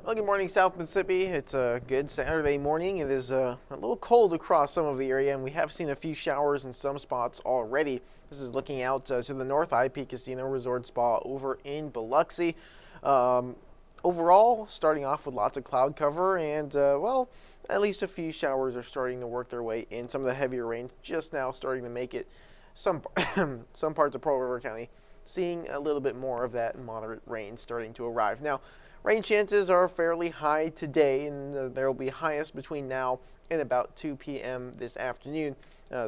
Well, good morning, South Mississippi. It's a good Saturday morning. It is a little cold across some of the area, and we have seen a few showers in some spots already. This is looking out to the north, IP Casino Resort Spa over in Biloxi. Overall, starting off with lots of cloud cover, and well, at least a few showers are starting to work their way in. Some of the heavier rain just now starting to make it some some parts of Pearl River County, seeing a little bit more of that moderate rain starting to arrive. Now, rain chances are fairly high today, and there will be highest between now and about 2 p.m. this afternoon.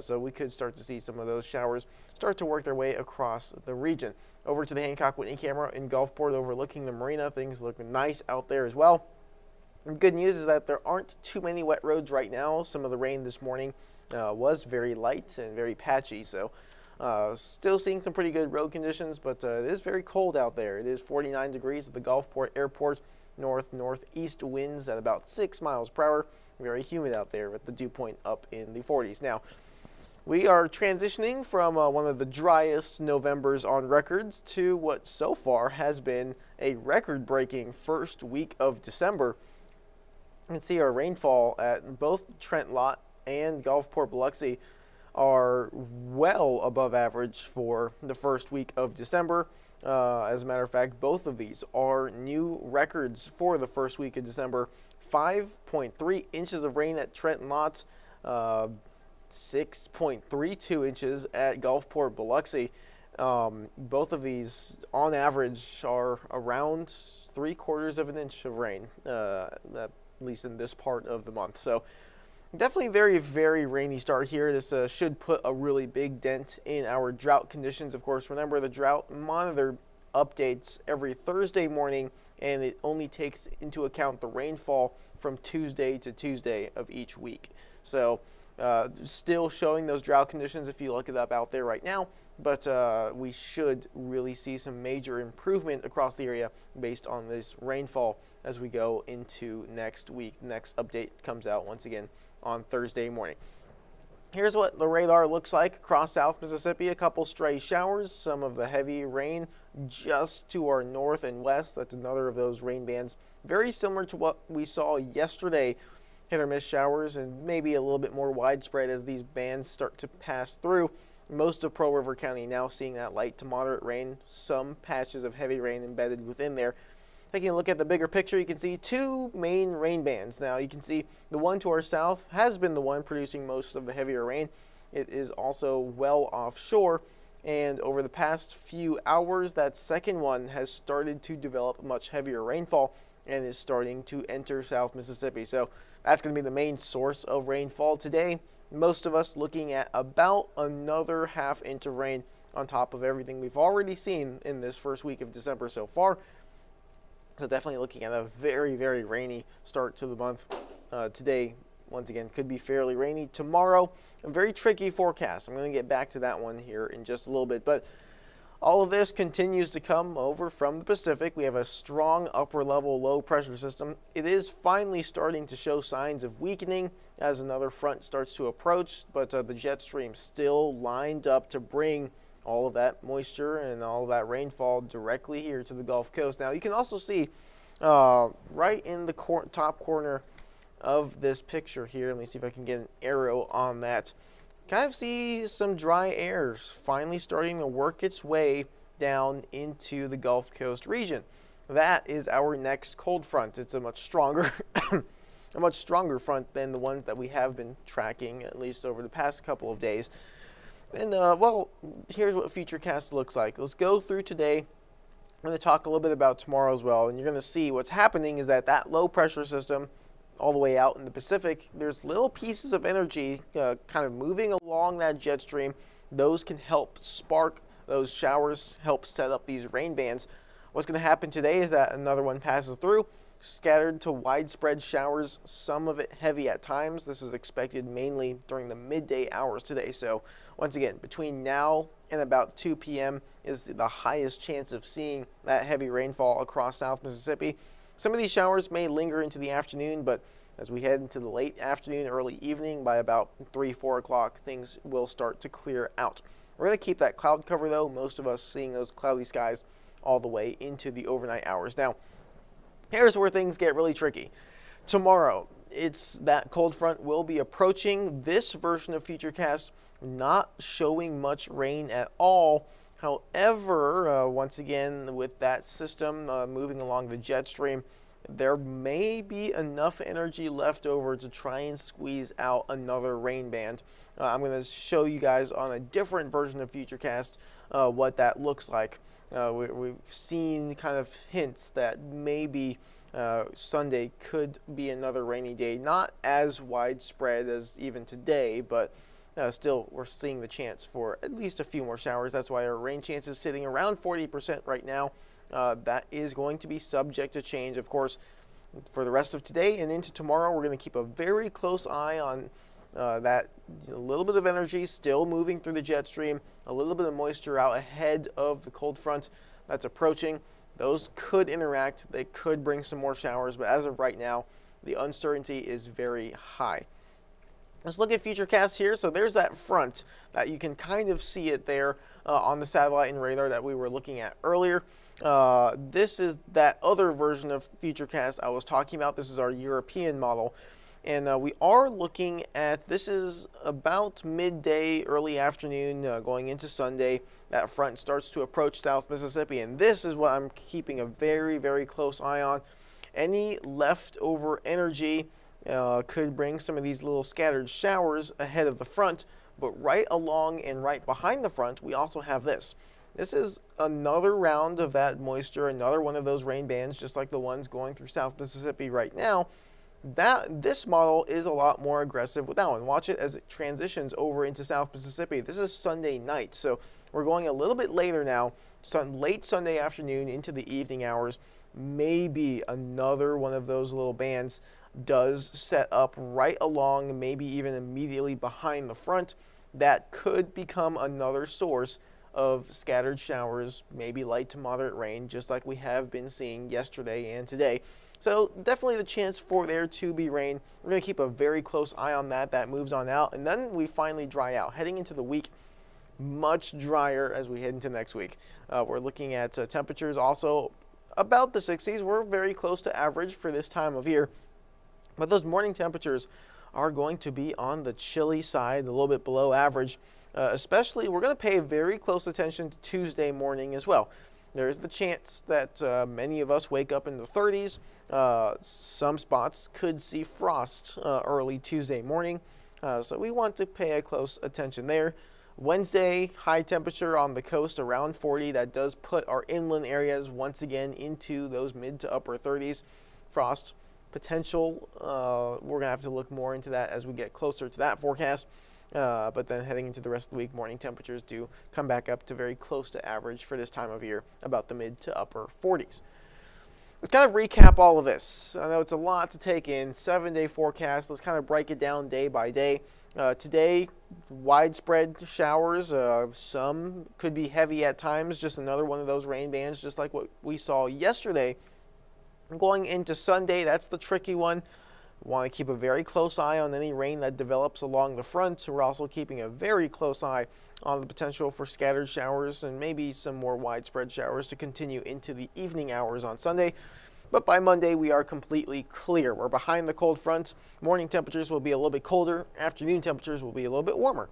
So we could start to see some of those showers start to work their way across the region. Over to the Hancock Whitney camera in Gulfport overlooking the marina. Things look nice out there as well. And good news is that there aren't too many wet roads right now. Some of the rain this morning was very light and very patchy, so still seeing some pretty good road conditions, but it is very cold out there. It is 49 degrees at the Gulfport Airport. Northeast winds at about 6 miles per hour. Very humid out there with the dew point up in the 40s. Now, we are transitioning from one of the driest Novembers on records to what so far has been a record-breaking first week of December. You can see our rainfall at both Trent Lott and Gulfport Biloxi are well above average for the first week of December. As a matter of fact, both of these are new records for the first week of December. 5.3 inches of rain at Trent Lott, 6.32 inches at Gulfport Biloxi. Both of these, on average, are around 3/4 of an inch of rain, at least in this part of the month. So definitely very, very rainy start here. This should put a really big dent in our drought conditions. Of course, remember the drought monitor updates every Thursday morning, and it only takes into account the rainfall from Tuesday to Tuesday of each week. So still showing those drought conditions if you look it up out there right now, but we should really see some major improvement across the area based on this rainfall as we go into next week. The next update comes out once again on Thursday morning. Here's what the radar looks like across South Mississippi. A couple stray showers, some of the heavy rain just to our north and west. That's another of those rain bands, very similar to what we saw yesterday. Hit or miss showers, and maybe a little bit more widespread as these bands start to pass through. Most of Pearl River County now seeing that light to moderate rain, some patches of heavy rain embedded within there. Taking a look at the bigger picture, you can see two main rain bands. Now you can see the one to our south has been the one producing most of the heavier rain. It is also well offshore, and over the past few hours, that second one has started to develop much heavier rainfall and is starting to enter South Mississippi. So that's going to be the main source of rainfall today. Most of us looking at about another half inch of rain on top of everything we've already seen in this first week of December so far. So definitely looking at a very, very rainy start to the month. Today, once again, could be fairly rainy. Tomorrow, a very tricky forecast. I'm going to get back to that one here in just a little bit. But all of this continues to come over from the Pacific. We have a strong upper level low pressure system. It is finally starting to show signs of weakening as another front starts to approach, but the jet stream still lined up to bring all of that moisture and all of that rainfall directly here to the Gulf Coast. Now you can also see right in the top corner of this picture here, let me see if I can get an arrow on that, kind of see some dry air finally starting to work its way down into the Gulf Coast region. That is our next cold front. It's a much stronger a much stronger front than the ones that we have been tracking, at least over the past couple of days. And well, here's what Futurecast looks like. Let's go through today. I'm going to talk a little bit about tomorrow as well, and you're going to see what's happening is that low pressure system all the way out in the Pacific, there's little pieces of energy kind of moving along that jet stream. Those can help spark those showers, help set up these rain bands. What's going to happen today is that another one passes through, scattered to widespread showers, some of it heavy at times. This is expected mainly during the midday hours today. So once again, between now and about 2 p.m. is the highest chance of seeing that heavy rainfall across South Mississippi. Some of these showers may linger into the afternoon, but as we head into the late afternoon, early evening, by about 3, 4 o'clock, things will start to clear out. We're going to keep that cloud cover, though, most of us seeing those cloudy skies all the way into the overnight hours. Now, Here's where things get really tricky. Tomorrow, it's that cold front will be approaching. This version of Futurecast not showing much rain at all. However, once again, with that system moving along the jet stream, there may be enough energy left over to try and squeeze out another rain band. I'm going to show you guys on a different version of Futurecast what that looks like. We've seen kind of hints that maybe Sunday could be another rainy day. Not as widespread as even today, but still we're seeing the chance for at least a few more showers. That's why our rain chance is sitting around 40% right now. That is going to be subject to change, of course, for the rest of today and into tomorrow. We're going to keep a very close eye on that little bit of energy still moving through the jet stream, a little bit of moisture out ahead of the cold front that's approaching. Those could interact. They could bring some more showers, but as of right now, the uncertainty is very high. Let's look at Futurecast here. So there's that front that you can kind of see it there on the satellite and radar that we were looking at earlier. This is that other version of Futurecast I was talking about. This is our European model. And we are looking at, this is about midday, early afternoon, going into Sunday. That front starts to approach South Mississippi, and this is what I'm keeping a very, very close eye on. Any leftover energy could bring some of these little scattered showers ahead of the front, but right along and right behind the front, we also have this. This is another round of that moisture, another one of those rain bands, just like the ones going through South Mississippi right now. This model is a lot more aggressive with that one. Watch it as it transitions over into South Mississippi. This is Sunday night, so we're going a little bit later now, late Sunday afternoon into the evening hours. Maybe another one of those little bands does set up right along, maybe even immediately behind the front. That could become another source of scattered showers, maybe light to moderate rain, just like we have been seeing yesterday and today. So definitely the chance for there to be rain. We're going to keep a very close eye on that. That moves on out, and then we finally dry out. Heading into the week, much drier as we head into next week. We're looking at temperatures also about the 60s. We're very close to average for this time of year, but those morning temperatures are going to be on the chilly side, a little bit below average. Especially, we're going to pay very close attention to Tuesday morning as well. There is the chance that many of us wake up in the 30s. Some spots could see frost early Tuesday morning, so we want to pay a close attention there. Wednesday, high temperature on the coast around 40. That does put our inland areas once again into those mid to upper 30s. Frost potential, we're going to have to look more into that as we get closer to that forecast. But then heading into the rest of the week, morning temperatures do come back up to very close to average for this time of year, about the mid to upper 40s. Let's kind of recap all of this. I know it's a lot to take in, 7-day forecast. Let's kind of break it down day by day. Today, widespread showers. Some could be heavy at times, just another one of those rain bands, just like what we saw yesterday. Going into Sunday, that's the tricky one. We want to keep a very close eye on any rain that develops along the front. We're also keeping a very close eye on the potential for scattered showers and maybe some more widespread showers to continue into the evening hours on Sunday. But by Monday, we are completely clear. We're behind the cold front. Morning temperatures will be a little bit colder. Afternoon temperatures will be a little bit warmer.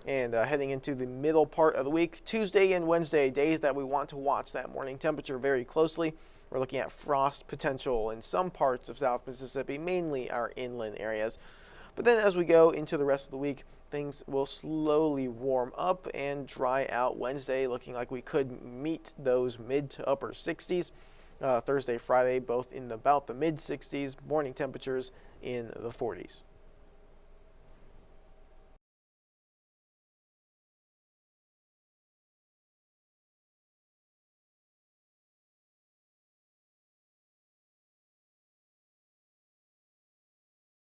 And heading into the middle part of the week, Tuesday and Wednesday, days that we want to watch that morning temperature very closely. We're looking at frost potential in some parts of South Mississippi, mainly our inland areas. But then as we go into the rest of the week, things will slowly warm up and dry out. Wednesday looking like we could meet those mid to upper 60s. Thursday, Friday, both in about the mid 60s. Morning temperatures in the 40s.